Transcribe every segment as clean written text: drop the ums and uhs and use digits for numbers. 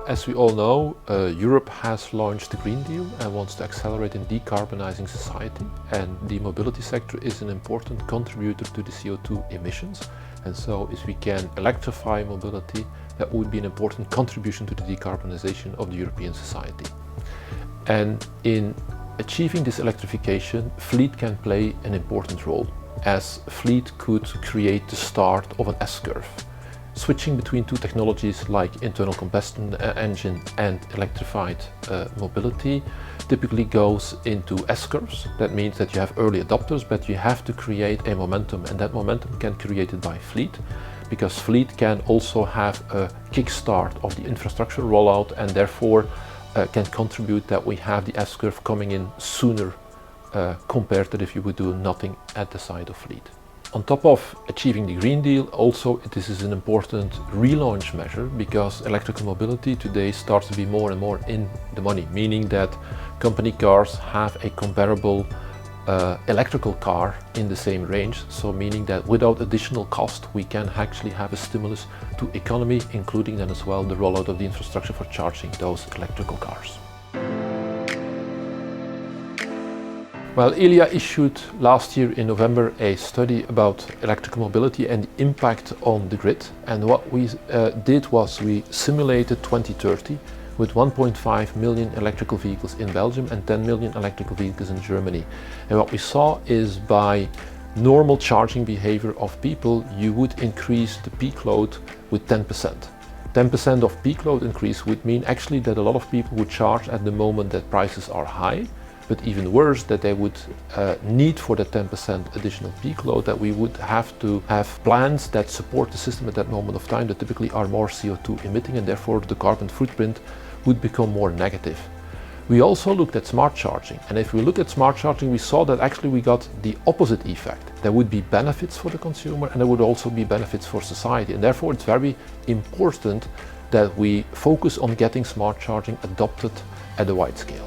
As we all know, Europe has launched the Green Deal and wants to accelerate in decarbonizing society, and the mobility sector is an important contributor to the CO2 emissions. And so if we can electrify mobility, that would be an important contribution to the decarbonization of the European society. And in achieving this electrification, fleet can play an important role, as fleet could create the start of an S-curve. Switching between two technologies like internal combustion engine and electrified mobility typically goes into S-curves. That means that you have early adopters, but you have to create a momentum, and that momentum can be created by fleet, because fleet can also have a kickstart of the infrastructure rollout and therefore can contribute that we have the S-curve coming in sooner compared to if you would do nothing at the side of fleet. On top of achieving the Green Deal, also this is an important relaunch measure, because electrical mobility today starts to be more and more in the money, meaning that company cars have a comparable electrical car in the same range, so meaning that without additional cost we can actually have a stimulus to economy, including then as well the rollout of the infrastructure for charging those electrical cars. Well, Elia issued last year in November a study about electrical mobility and the impact on the grid. And what we did was we simulated 2030 with 1.5 million electrical vehicles in Belgium and 10 million electrical vehicles in Germany. And what we saw is by normal charging behavior of people, you would increase the peak load with 10%. 10% of peak load increase would mean actually that a lot of people would charge at the moment that prices are high, but even worse, that they would need for the 10% additional peak load, that we would have to have plans that support the system at that moment of time that typically are more CO2 emitting, and therefore the carbon footprint would become more negative. We also looked at smart charging, and if we look at smart charging, we saw that actually we got the opposite effect. There would be benefits for the consumer and there would also be benefits for society, and therefore it's very important that we focus on getting smart charging adopted at a wide scale.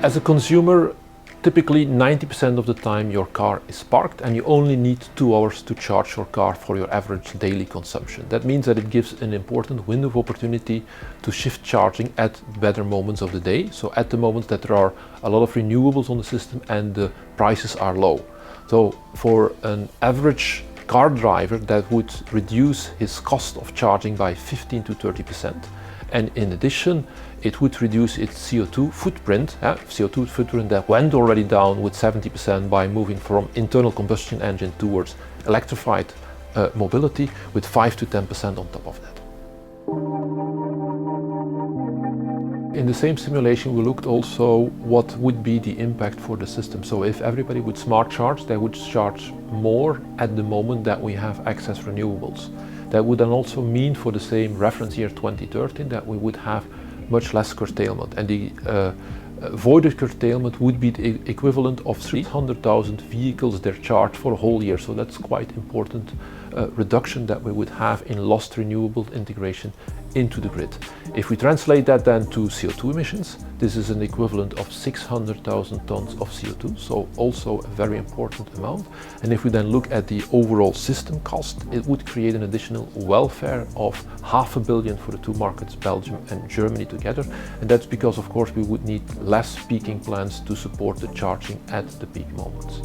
As a consumer, typically 90% of the time your car is parked and you only need 2 hours to charge your car for your average daily consumption. That means that it gives an important window of opportunity to shift charging at better moments of the day. So at the moments that there are a lot of renewables on the system and the prices are low. So for an average car driver, that would reduce his cost of charging by 15 to 30%. And in addition, it would reduce its CO2 footprint, CO2 footprint that went already down with 70% by moving from internal combustion engine towards electrified mobility, with 5 to 10% on top of that. In the same simulation, we looked also what would be the impact for the system. So if everybody would smart charge, they would charge more at the moment that we have excess renewables. That would then also mean for the same reference year 2013 that we would have much less curtailment, and the avoided curtailment would be the equivalent of 300,000 vehicles they're charged for a whole year. So that's quite important reduction that we would have in lost renewable integration into the grid. If we translate that then to CO2 emissions, this is an equivalent of 600,000 tons of CO2, so also a very important amount. And if we then look at the overall system cost, it would create an additional welfare of $500 million for the two markets, Belgium and Germany together. And that's because, of course, we would need less peaking plants to support the charging at the peak moments.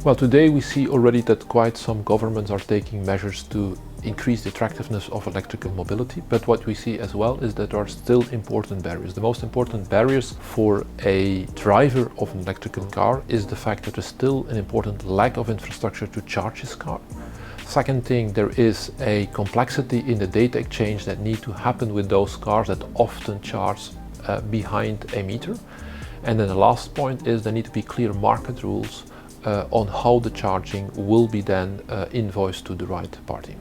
Well, today we see already that quite some governments are taking measures to increase the attractiveness of electrical mobility, but what we see as well is that there are still important barriers. The most important barriers for a driver of an electrical car is the fact that there's still an important lack of infrastructure to charge his car. Second thing, there is a complexity in the data exchange that need to happen with those cars that often charge behind a meter. And then the last point is there need to be clear market rules on how the charging will be then invoiced to the right party.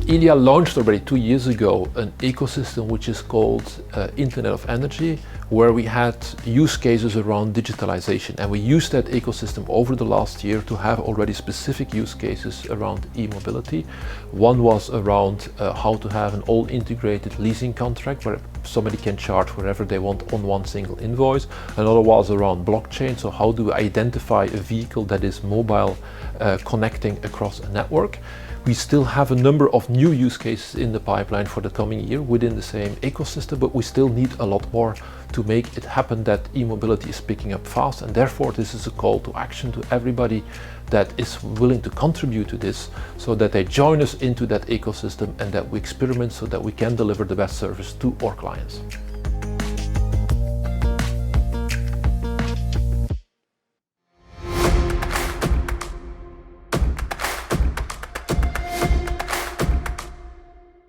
Elia launched already 2 years ago an ecosystem which is called Internet of Energy, where we had use cases around digitalization, and we used that ecosystem over the last year to have already specific use cases around e-mobility. One was around how to have an all-integrated leasing contract where somebody can charge wherever they want on one single invoice. Another was around blockchain, so how do we identify a vehicle that is mobile connecting across a network. We still have a number of new use cases in the pipeline for the coming year within the same ecosystem, but we still need a lot more to make it happen that e-mobility is picking up fast, and therefore this is a call to action to everybody that is willing to contribute to this, so that they join us into that ecosystem and that we experiment so that we can deliver the best service to our clients.